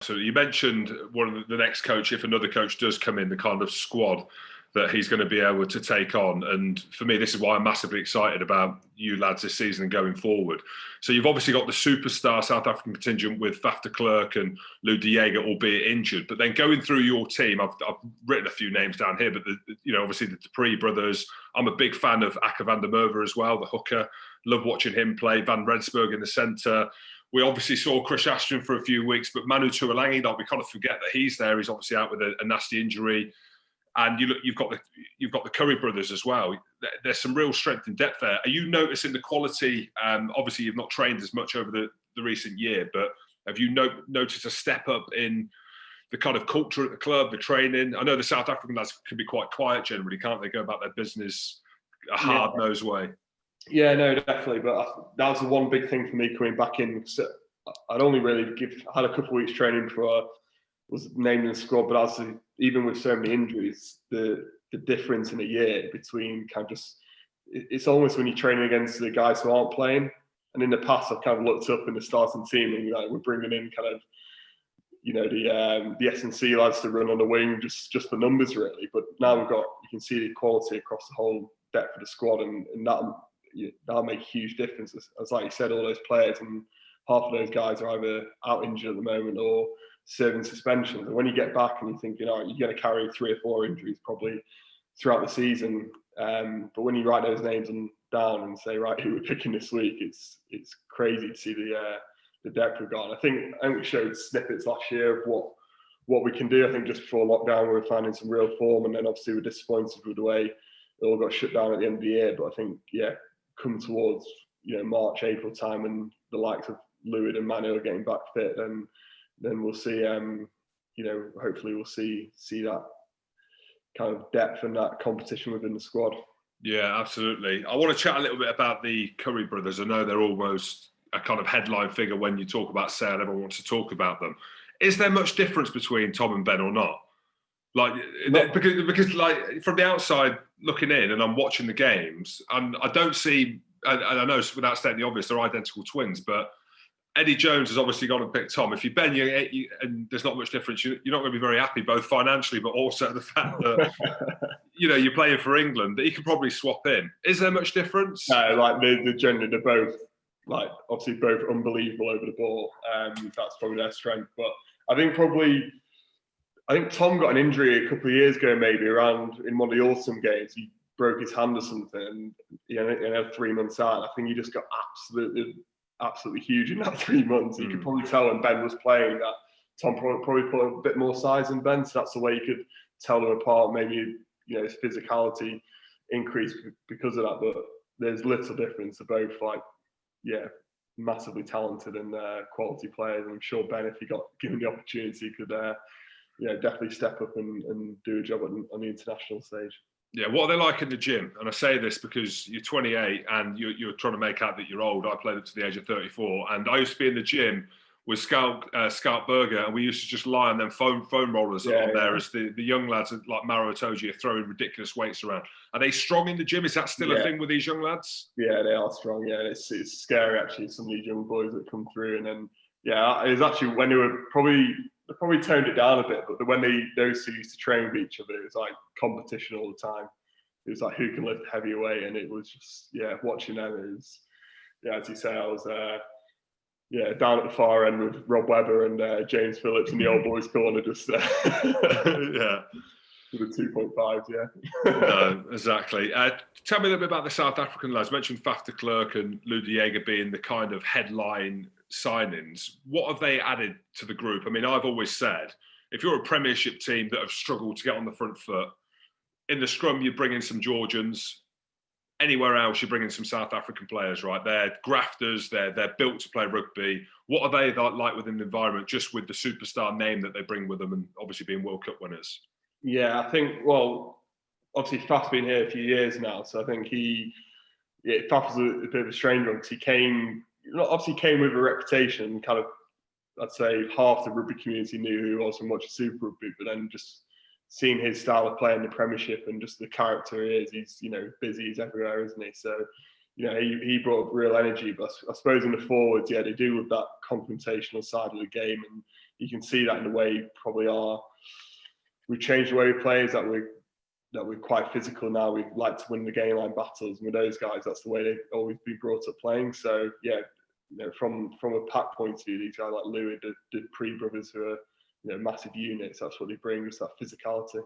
So you mentioned one of the next coach, if another coach does come in, the kind of squad that he's going to be able to take on. And for me, this is why I'm massively excited about you lads this season and going forward. So you've obviously got the superstar South African contingent with Faf de Klerk and Lou de Jager, albeit injured. But then going through your team, I've written a few names down here, but obviously the Dupree brothers. I'm a big fan of Akker van der Merwe as well, the hooker. Love watching him play. Van Rensburg in the centre. We obviously saw Chris Ashton for a few weeks, but Manu Tuolangi, we kind of forget that he's there. He's obviously out with a nasty injury. And you've got the Curry brothers as well. There's some real strength and depth there. Are you noticing the quality? Obviously, you've not trained as much over the recent year, but have you noticed a step up in the kind of culture at the club, the training? I know the South African lads can be quite quiet generally, can't they? Go about their business a hard-nosed way. Yeah, no, definitely. But that was the one big thing for me coming back in. I'd only really had a couple of weeks training before I was named in the squad. But actually, even with so many injuries, the difference in a year between kind of it's almost when you're training against the guys who aren't playing. And in the past, I've kind of looked up in the starting team and we're bringing in kind of the S&C lads to run on the wing, just for numbers really. But now you can see the quality across the whole depth of the squad, and that'll make a huge difference. As like you said, all those players, and half of those guys are either out injured at the moment or serving suspensions. And when you get back and you think, you're going to carry 3 or 4 injuries probably throughout the season. But when you write those names down and say, right, who we're picking this week, it's crazy to see the depth we've got. And I think we showed snippets last year of what we can do. I think just before lockdown, we were finding some real form, and then obviously we're disappointed with the way it all got shut down at the end of the year. But I think, come towards March, April time, and the likes of Lewis and Manu are getting back fit, then we'll see. Hopefully we'll see that kind of depth and that competition within the squad. Yeah, absolutely. I want to chat a little bit about the Curry brothers. I know they're almost a kind of headline figure when you talk about Sale. Everyone wants to talk about them. Is there much difference between Tom and Ben or not? Because from the outside looking in, and I'm watching the games, and I don't see, and I know without stating the obvious, they're identical twins, but Eddie Jones has obviously gone and picked Tom. If you Ben, and there's not much difference, you're not going to be very happy, both financially, but also the fact that you're playing for England, that you could probably swap in. Is there much difference? No, they're both obviously both unbelievable over the ball. That's probably their strength, but I think Tom got an injury a couple of years ago, maybe around in one of the autumn games. He broke his hand or something, and he had 3 months out. I think he just got absolutely huge in that 3 months. You could probably tell when Ben was playing that Tom probably put a bit more size in Ben, so that's the way you could tell them apart. Maybe his physicality increased because of that, but there's little difference. They're both massively talented and quality players. And I'm sure Ben, if he got given the opportunity, could definitely step up and do a job on the international stage. Yeah, what are they like in the gym? And I say this because you're 28 and you're trying to make out that you're old. I played up to the age of 34, and I used to be in the gym with Scout Berger, and we used to just lie on them foam rollers on there as the young lads like Maro Itoje are throwing ridiculous weights around. Are they strong in the gym? Is that still a thing with these young lads? Yeah, they are strong. Yeah, it's scary actually. Some of these young boys that come through, and then it was actually when they probably toned it down a bit, but when those two used to train with each other, it was like competition all the time. It was like who can lift heavy weight, and it was just watching them. It was as you say, I was down at the far end with Rob Webber and James Phillips in the old boys corner, just with a 2.5. No, exactly. Tell me a little bit about the South African lads. You mentioned Faf de Klerk and Lou de Jager being the kind of headline signings. What have they added to the group? I mean, I've always said, if you're a Premiership team that have struggled to get on the front foot, in the scrum you bring in some Georgians. Anywhere else, you're bringing some South African players, right? They're grafters. They're built to play rugby. What are they like within the environment, just with the superstar name that they bring with them, and obviously being World Cup winners? Yeah, I think, obviously Faf's been here a few years now, so I think Faf was a bit of a stranger because he came with a reputation. Kind of, I'd say half the rugby community knew who he was from watching Super Rugby, but then just seeing his style of play in the Premiership and just the character he is, he's busy, he's everywhere, isn't he? So he brought up real energy. But I suppose in the forwards, they do with that confrontational side of the game, and you can see that in the way probably we've changed the way we play, is that we're quite physical now. We like to win the game line battles, and with those guys, that's the way they've always been brought up playing. So yeah, from a pack point of view, these guys like Louis, the Pre brothers, who are massive units, that's what they bring, is that physicality.